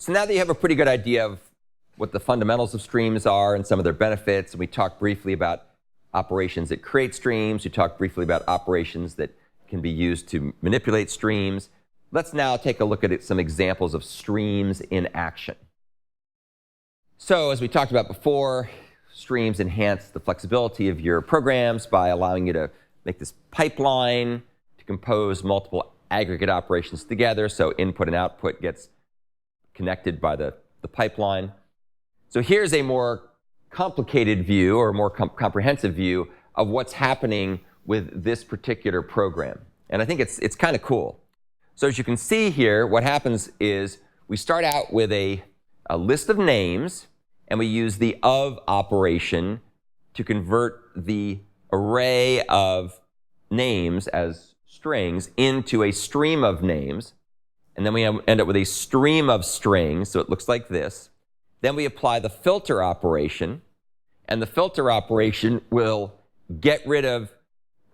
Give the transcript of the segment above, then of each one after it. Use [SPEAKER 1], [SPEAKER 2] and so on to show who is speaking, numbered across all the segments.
[SPEAKER 1] So now that you have a pretty good idea of what the fundamentals of streams are and some of their benefits, and we talked briefly about operations that create streams, we talked briefly about operations that can be used to manipulate streams, let's now take a look at some examples of streams in action. So as we talked about before, streams enhance the flexibility of your programs by allowing you to make this pipeline to compose multiple aggregate operations together, so input and output gets connected by the pipeline. So here's a more complicated view, or a more comprehensive view of what's happening with this particular program. And I think it's kind of cool. So as you can see here, what happens is we start out with a list of names, and we use the of operation to convert the array of names as strings into a stream of names. And then we end up with a stream of strings, so it looks like this. Then we apply the filter operation, and the filter operation will get rid of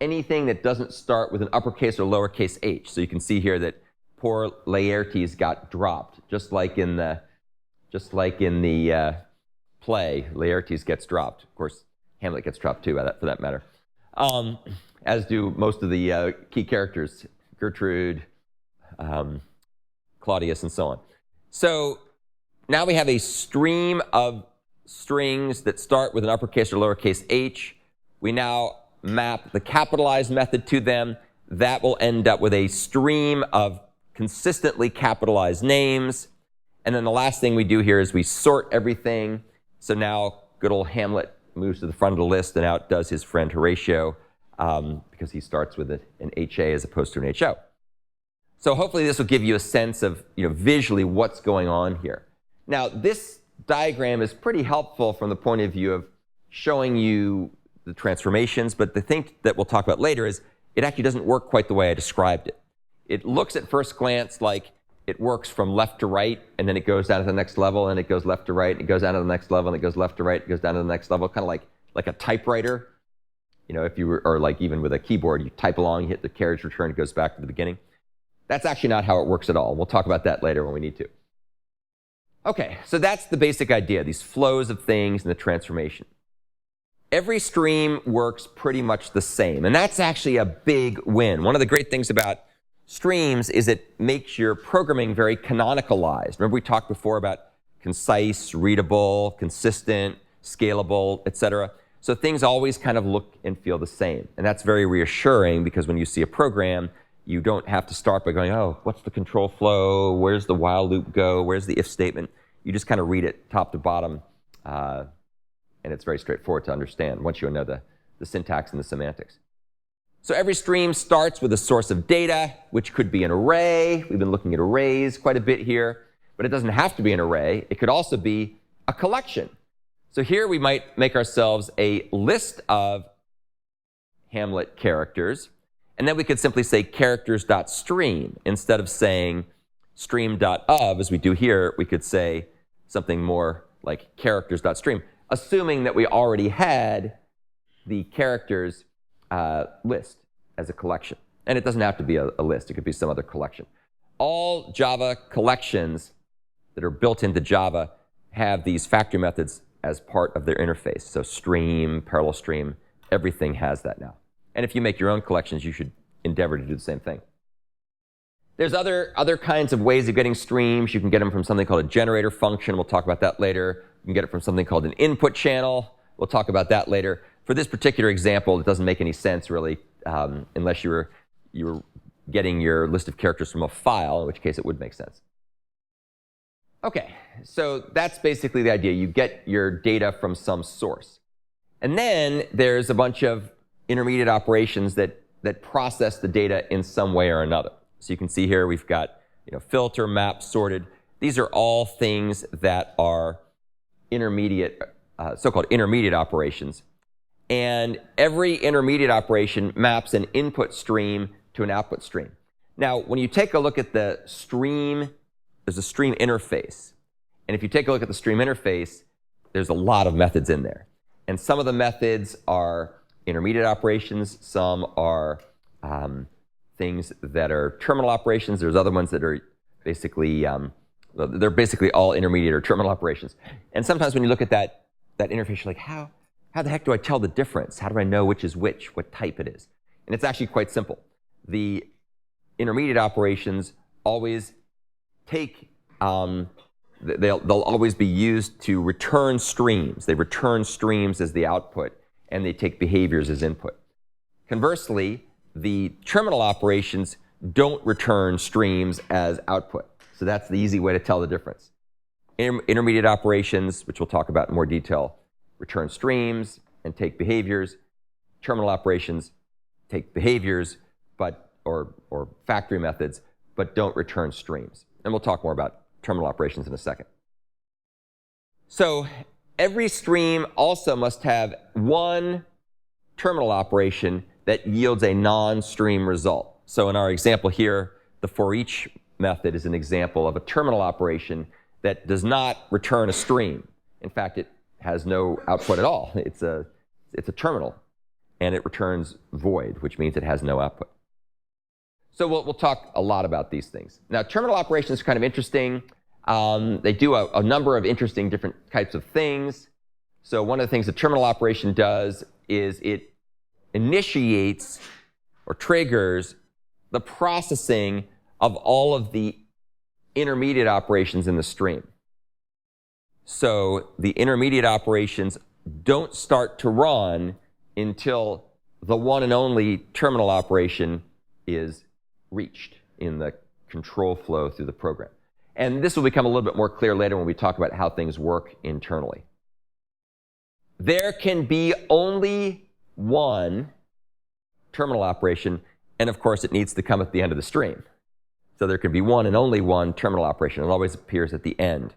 [SPEAKER 1] anything that doesn't start with an uppercase or lowercase h. So you can see here that poor Laertes got dropped, just like in the play, Laertes gets dropped. Of course, Hamlet gets dropped too, for that matter, as do most of the key characters, Gertrude, Claudius, and so on. So now we have a stream of strings that start with an uppercase or lowercase h. We now map the capitalized method to them. That will end up with a stream of consistently capitalized names. And then the last thing we do here is we sort everything. So now good old Hamlet moves to the front of the list and outdoes his friend Horatio because he starts with an HA as opposed to an HO. So hopefully this will give you a sense of visually what's going on here. Now this diagram is pretty helpful from the point of view of showing you the transformations, but the thing that we'll talk about later is it actually doesn't work quite the way I described it. It looks at first glance like it works from left to right, and then it goes down to the next level, and it goes left to right, and it goes down to the next level, and it goes left to right, it goes down to the next level, kind of like a typewriter. If you were, or like even with a keyboard, you type along, you hit the carriage return, it goes back to the beginning. That's actually not how it works at all. We'll talk about that later when we need to. Okay, so that's the basic idea, these flows of things and the transformation. Every stream works pretty much the same, and that's actually a big win. One of the great things about streams is it makes your programming very canonicalized. Remember we talked before about concise, readable, consistent, scalable, etc. So things always kind of look and feel the same. And that's very reassuring because when you see a program, you don't have to start by going, oh, what's the control flow? Where's the while loop go? Where's the if statement? You just kind of read it top to bottom, and it's very straightforward to understand once you know the syntax and the semantics. So every stream starts with a source of data, which could be an array. We've been looking at arrays quite a bit here, but it doesn't have to be an array. It could also be a collection. So here we might make ourselves a list of Hamlet characters, and then we could simply say characters.stream. Instead of saying stream.of, as we do here, we could say something more like characters.stream, assuming that we already had the characters list as a collection. And it doesn't have to be a list. It could be some other collection. All Java collections that are built into Java have these factory methods as part of their interface. So stream, parallel stream, everything has that now. And if you make your own collections, you should endeavor to do the same thing. There's other kinds of ways of getting streams. You can get them from something called a generator function. We'll talk about that later. You can get it from something called an input channel. We'll talk about that later. For this particular example, it doesn't make any sense really unless you were getting your list of characters from a file, in which case it would make sense. Okay, so that's basically the idea. You get your data from some source. And then there's a bunch of intermediate operations that process the data in some way or another. So you can see here we've got filter, map, sorted. These are all things that are intermediate, so-called intermediate operations. And every intermediate operation maps an input stream to an output stream. Now, when you take a look at the stream, there's a stream interface. And if you take a look at the stream interface, there's a lot of methods in there. And some of the methods are intermediate operations. Some are things that are terminal operations. There's other ones that are basically They're basically all intermediate or terminal operations. And sometimes when you look at that interface, you're like, how the heck do I tell the difference? How do I know which is which, what type it is? And it's actually quite simple. The intermediate operations always take, they'll always be used to return streams. They return streams as the output, and they take behaviors as input. Conversely, the terminal operations don't return streams as output. So that's the easy way to tell the difference. Intermediate operations, which we'll talk about in more detail, return streams and take behaviors. Terminal operations take behaviors, or factory methods, but don't return streams. And we'll talk more about terminal operations in a second. So every stream also must have one terminal operation that yields a non-stream result. So in our example here, the for each method is an example of a terminal operation that does not return a stream. In fact, it has no output at all. It's a terminal, and it returns void, which means it has no output. So we'll talk a lot about these things. Now, terminal operations are kind of interesting. They do a number of interesting different types of things. So one of the things a terminal operation does is it initiates or triggers the processing of all of the intermediate operations in the stream. So the intermediate operations don't start to run until the one and only terminal operation is reached in the control flow through the program. And this will become a little bit more clear later when we talk about how things work internally. There can be only one terminal operation, and of course it needs to come at the end of the stream. So there can be one and only one terminal operation. It always appears at the end.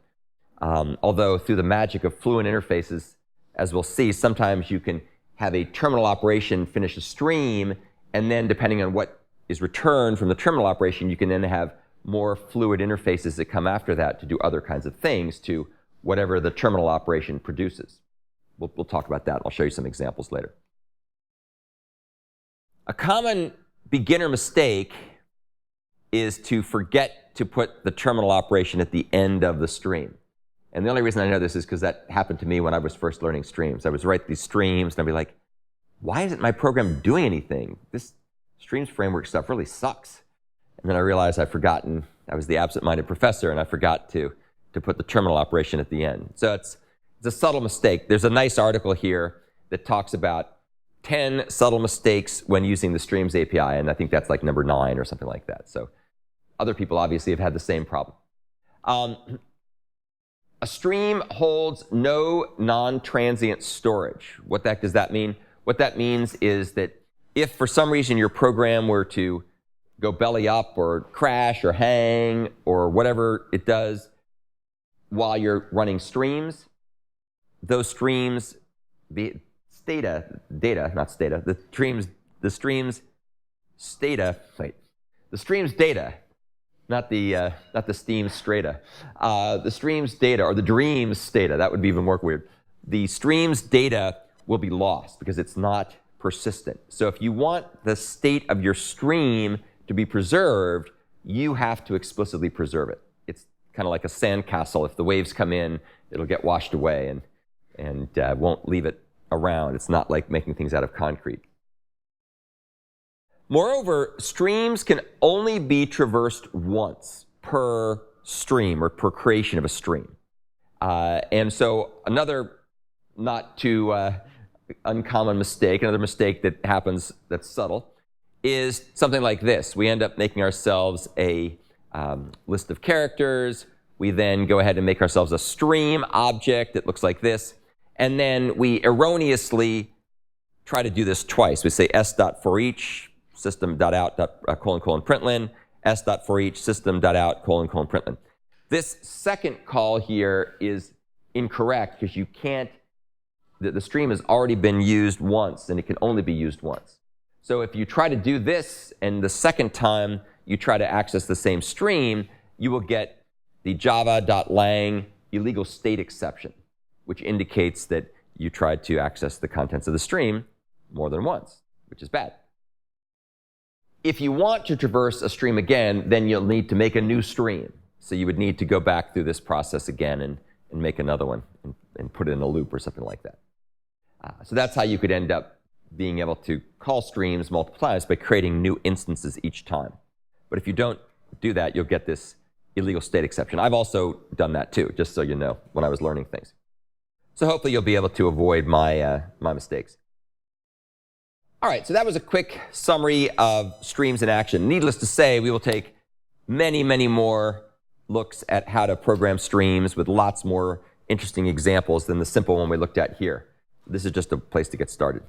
[SPEAKER 1] Although through the magic of fluent interfaces, as we'll see, sometimes you can have a terminal operation finish a stream, and then depending on what is returned from the terminal operation, you can then have more fluid interfaces that come after that to do other kinds of things to whatever the terminal operation produces. We'll talk about that. I'll show you some examples later. A common beginner mistake is to forget to put the terminal operation at the end of the stream. And the only reason I know this is because that happened to me when I was first learning streams. I would write these streams and I'd be like, why isn't my program doing anything? This streams framework stuff really sucks. And then I realized I'd forgotten, I was the absent-minded professor, and I forgot to put the terminal operation at the end. So it's a subtle mistake. There's a nice article here that talks about 10 subtle mistakes when using the Streams API, and I think that's like number 9 or something like that. So other people obviously have had the same problem. A stream holds no non-transient storage. What the heck does that mean? What that means is that if for some reason your program were to go belly up or crash or hang or whatever it does while you're running streams, those streams, the stream's data, not the Steam strata. The stream's data, or the dream's data, that would be even more weird. The stream's data will be lost because it's not persistent. So if you want the state of your stream to be preserved, you have to explicitly preserve it. It's kind of like a sandcastle. If the waves come in, it'll get washed away and won't leave it around. It's not like making things out of concrete. Moreover, streams can only be traversed once per stream or per creation of a stream. And so another not too uncommon mistake, another mistake that happens that's subtle, is something like this. We end up making ourselves a list of characters. We then go ahead and make ourselves a stream object that looks like this. And then we erroneously try to do this twice. We say s.forEach system.out::println, s.forEach system.out::println. This second call here is incorrect because you can't, the stream has already been used once and it can only be used once. So if you try to do this and the second time you try to access the same stream, you will get the java.lang illegal state exception, which indicates that you tried to access the contents of the stream more than once, which is bad. If you want to traverse a stream again, then you'll need to make a new stream. So you would need to go back through this process again and make another one and put it in a loop or something like that. So that's how you could end up being able to call streams multiple times by creating new instances each time. But if you don't do that, you'll get this illegal state exception. I've also done that too, just so you know, when I was learning things. So hopefully you'll be able to avoid my mistakes. All right, so that was a quick summary of streams in action. Needless to say, we will take many, many more looks at how to program streams with lots more interesting examples than the simple one we looked at here. This is just a place to get started.